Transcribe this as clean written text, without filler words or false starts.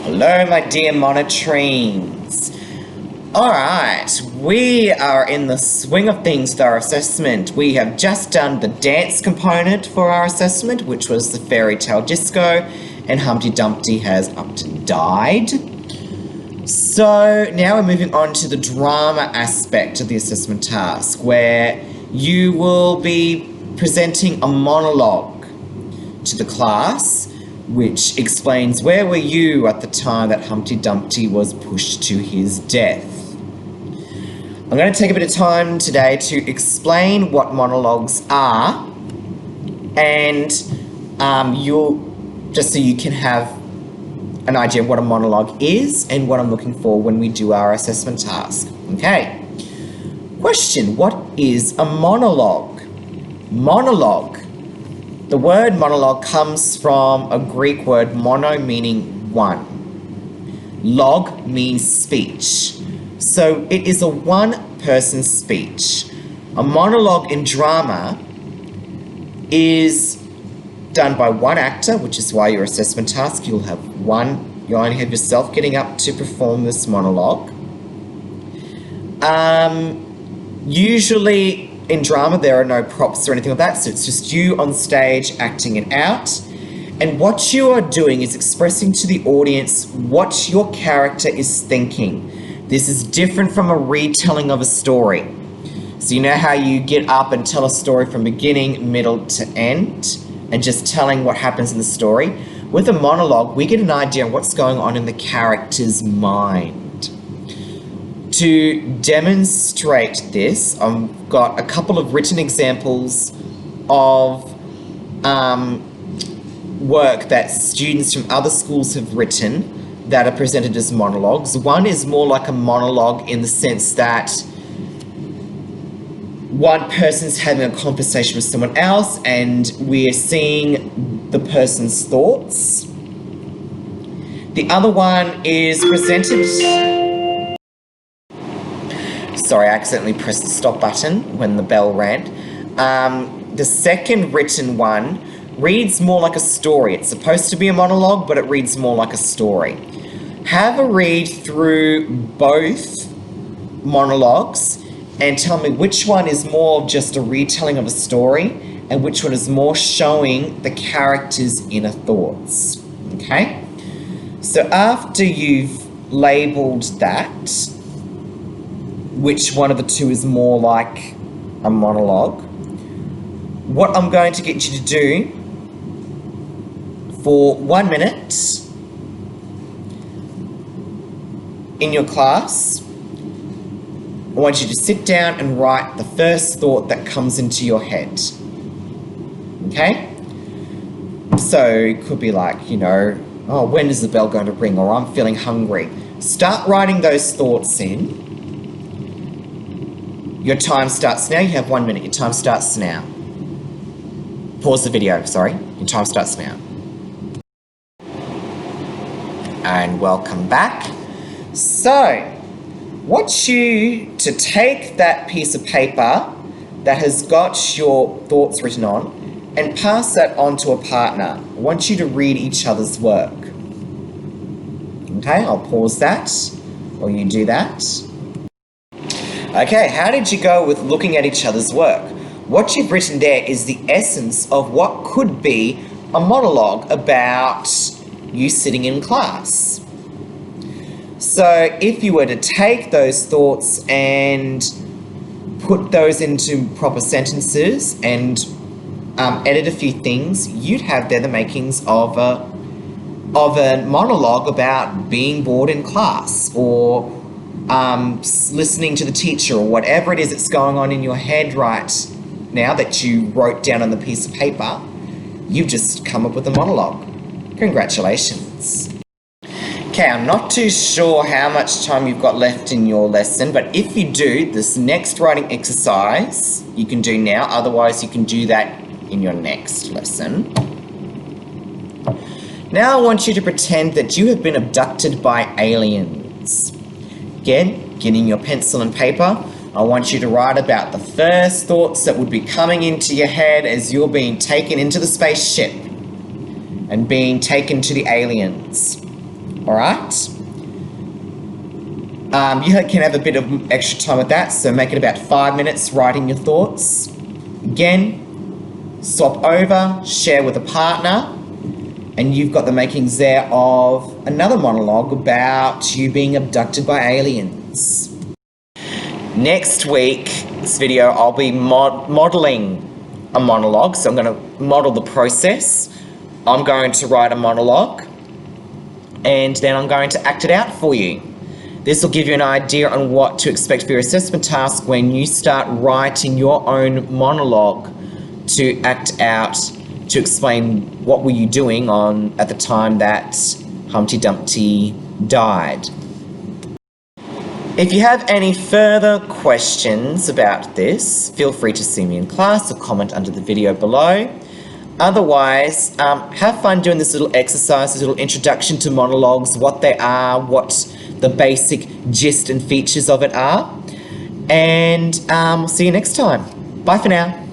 Hello, my dear monitrines. Alright, we are in the swing of things with our assessment. We have just done the dance component for our assessment, which was the fairy tale disco, and Humpty Dumpty has upped and died. So now we're moving on to the drama aspect of the assessment task, where you will be presenting a monologue to the class, which explains where were you at the time that Humpty Dumpty was pushed to his death. I'm going to take a bit of time today to explain what monologues are, and just so you can have an idea of what a monologue is and what I'm looking for when we do our assessment task. Okay. Question: what is a monologue? Monologue. The word monologue comes from a Greek word mono, meaning one. Log means speech. So it is a one-person speech. A monologue in drama is done by one actor, which is why your assessment task, you only have yourself getting up to perform this monologue. Usually in drama there are no props or anything like that, so it's just you on stage acting it out. And what you are doing is expressing to the audience what your character is thinking. This is different from a retelling of a story. So you know how you get up and tell a story from beginning, middle to end, and just telling what happens in the story? With a monologue, we get an idea of what's going on in the character's mind. To demonstrate this, I've got a couple of written examples of work that students from other schools have written that are presented as monologues. One is more like a monologue in the sense that one person's having a conversation with someone else and we're seeing the person's thoughts. The other one is presented... Sorry, I accidentally pressed the stop button when the bell rang. The second written one reads more like a story. It's supposed to be a monologue, but it reads more like a story. Have a read through both monologues and tell me which one is more just a retelling of a story and which one is more showing the character's inner thoughts. Okay? So after you've labelled that, which one of the two is more like a monologue, what I'm going to get you to do for 1 minute in your class, I want you to sit down and write the first thought that comes into your head. Okay? So it could be like, oh, when is the bell going to ring? Or I'm feeling hungry. Start writing those thoughts in. Your time starts now. You have 1 minute. Your time starts now. Pause the video, sorry. Your time starts now. And welcome back. So, I want you to take that piece of paper that has got your thoughts written on and pass that on to a partner. I want you to read each other's work. Okay, I'll pause that, or you do that. Okay, how did you go with looking at each other's work? What you've written there is the essence of what could be a monologue about you sitting in class. So if you were to take those thoughts and put those into proper sentences and edit a few things, you'd have there the makings of a monologue about being bored in class, or listening to the teacher, or whatever it is that's going on in your head right now that you wrote down on the piece of paper. You've just come up with a monologue. Congratulations. Okay, I'm not too sure how much time you've got left in your lesson, but if you do, this next writing exercise you can do now, otherwise you can do that in your next lesson. Now I want you to pretend that you have been abducted by aliens. Again, getting your pencil and paper, I want you to write about the first thoughts that would be coming into your head as you're being taken into the spaceship and being taken to the aliens. Alright? You can have a bit of extra time with that, so make it about 5 minutes writing your thoughts. Again, swap over, share with a partner, and you've got the makings there of another monologue about you being abducted by aliens. Next week's video, I'll be modelling a monologue, so I'm going to model the process. I'm going to write a monologue, and then I'm going to act it out for you. This will give you an idea on what to expect for your assessment task when you start writing your own monologue to act out, to explain what were you doing at the time that Humpty Dumpty died. If you have any further questions about this, feel free to see me in class or comment under the video below. Otherwise, have fun doing this little exercise, this little introduction to monologues, what they are, what the basic gist and features of it are. And we'll see you next time. Bye for now.